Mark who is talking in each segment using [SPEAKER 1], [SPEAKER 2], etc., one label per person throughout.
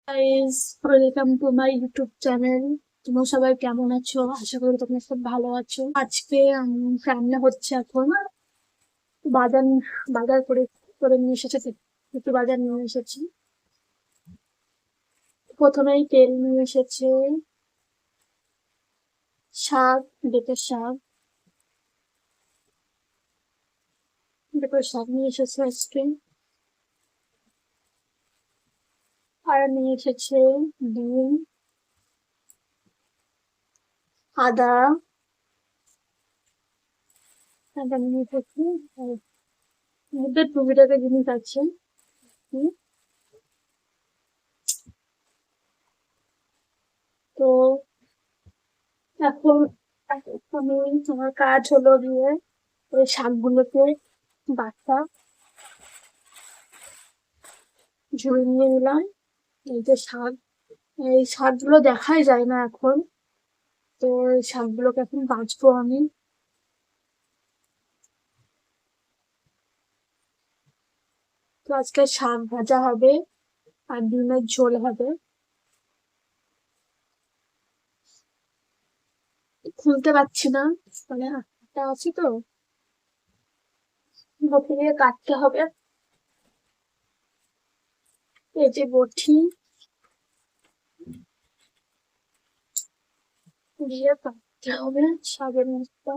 [SPEAKER 1] Guys, welcome to my YouTube channel. তোমরা সবাই কেমন আছো? আশা করি তোমরা সব ভালো আছো। আজকে রান্না হচ্ছে এখন। বাজার বাজার করে করে নিয়ে এসেছে, একটু বাজার নিয়ে এসেছি। প্রথমেই তেল নিয়ে এসেছে, শাক, বেতের শাক নিয়ে এসেছে আজকে। আর নিয়ে এসেছে ডিম, আদা, নিয়ে এসেছি। আর মধ্যে টুকিটাকি জিনিস আছে। হুম, তো এখন আমি আমার কাজ হলো গিয়ে ওই শাকগুলোকে বাছা ঝুড়ি নিয়ে নিলাম। এই যে শাক, এই শাকগুলো দেখাই যায় না এখন। তো এই শাকগুলোকে এখন বাছবো আমি। তো আজকে শাক ভাজা হবে আর ডিমের ঝোল হবে। খুলতে পারছি না, মানে হাতটা আছে তো, বটি দিয়ে কাটতে হবে। এই যে বটি দিয়ে কাটতে হবে শাকের মধ্যে।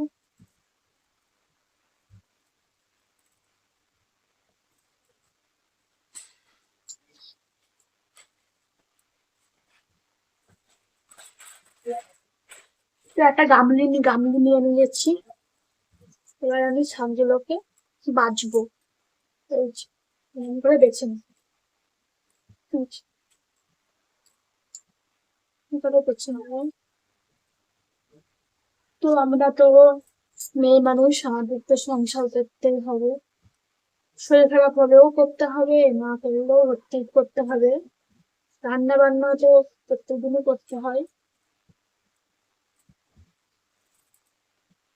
[SPEAKER 1] তো একটা গামলি নিয়ে নিয়েছি। এবার আমি শাকগুলোকে বাছবো। এই যে, এরকম করে বেছে করে বেছে নেবো। তো আমরা তো মেয়ে মানুষ, আমাদের তো সংসার করতেই হবে। শরীর খারাপ হলেও করতে হবে, না করলেও করতে হবে। রান্না বান্না তো প্রত্যেকদিনই করতে হয়।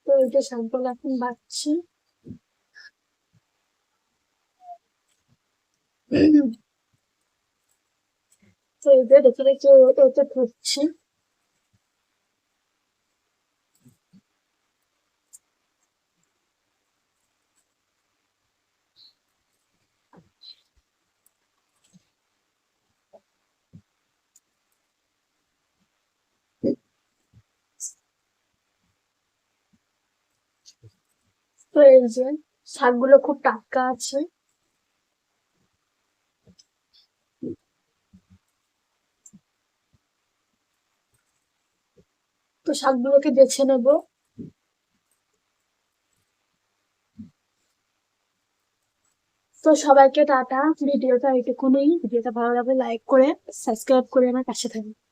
[SPEAKER 1] তো এই যে শাকগুলো এখন বাছছি। তো এই যে দেখে দেখে এটা ধুচ্ছি। তো এই যে শাকগুলো খুব টাটকা আছে। তো শাকগুলোকে বেছে নেবো। তো সবাইকে টাটা। ভিডিওটা এটুকুনি। ভিডিওটা ভালো লাগলে লাইক করে সাবস্ক্রাইব করে আমার পাশে থাকবে।